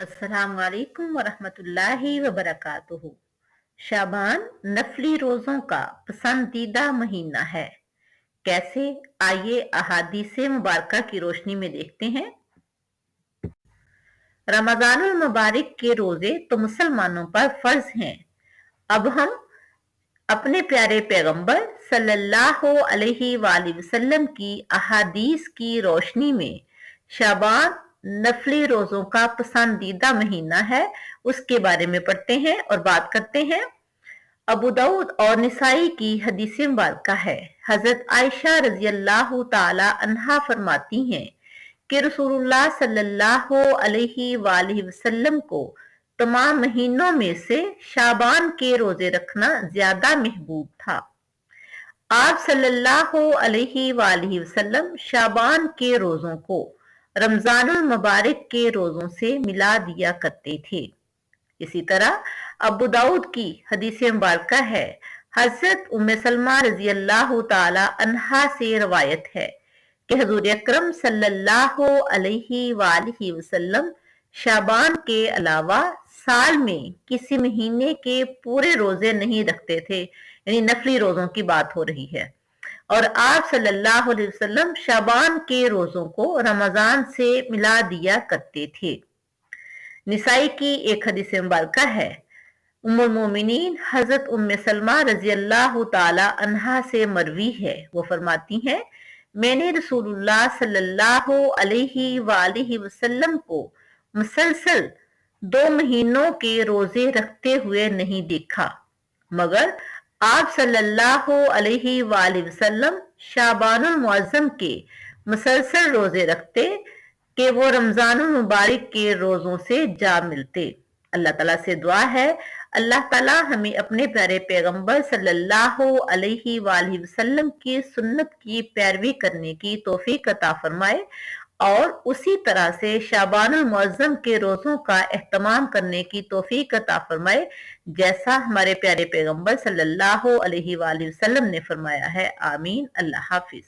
अस्सलाम वालेकुम वरहमतुल्लाहि वबरकातुहू। शाबान नफली रोजों का पसंदीदा महीना है। कैसे? आइए अहादीसे मुबारका की रोशनी में देखते हैं। रमजानुल मुबारक के रोजे तो मुसलमानों पर फर्ज हैं। अब हम अपने प्यारे पैगंबर सल्लल्लाहु अलैहि वसल्लम की अहादीस की रोशनी में शाबान नफली रोजों का पसंदीदा महीना है, उसके बारे में पढ़ते हैं और बात करते हैं। अबू दाऊद और निसाई की हदीस मुबारका है। हजरत आयशा रजी अल्लाह ताला अन्हा फरमाती हैं कि रसूलुल्लाह सल्लल्लाहु अलैहि वसल्लम को तमाम महीनों में से शाबान के रोजे रखना ज्यादा महबूब था। आप सल्लल्लाहु अलैहि वसल्लम शाबान के रोजों को रमजानुल मुबारक के रोजों से मिला दिया करते थे। इसी तरह अबू दाऊद की हदीस मुबारका है। हजरत उम्मे सलमा रजी अल्लाह ताला अन्हा से रवायत है कि हुजूर अकरम सल्लल्लाहु अलैहि वसल्लम शाबान के अलावा साल में किसी महीने के पूरे रोजे नहीं रखते थे, यानी नफली रोजों की बात हो रही है। और आप सल्लल्लाहु अलैहि वसल्लम शाबान के रोजों को रमजान से मिला दिया करते थे। निसाई की एक हदीस मुबारका है। उम्मुल मोमिनीन हजरत उम्मे सलमा रजी अल्लाह ताला अन्हा से मरवी है, वो फरमाती हैं मैंने रसूलुल्लाह सल्लल्लाहु अलैहि वसल्लम को मुसलसल 2 महीनों के रोजे रखते हुए नहीं देखा, मगर आप सल्लल्लाहु अलैहि वसल्लम शाबानुल मुअज्जम के मुसलसल रोजे रखते कि वो रमजानुल मुबारक के रोजों से जा मिलते। अल्लाह ताला से दुआ है, अल्लाह ताला हमें अपने प्यारे पैगंबर सल्लल्लाहु अलैहि वसल्लम की सुन्नत की पैरवी करने की तौफीक अता फरमाए और उसी तरह से शाबानुल मुअज्जम के रोजों का एहतमाम करने की तौफीक अता फरमाए, जैसा हमारे प्यारे पैगंबर सल्लल्लाहु अलैहि वसल्लम ने फरमाया है। आमीन। अल्लाह हाफिज।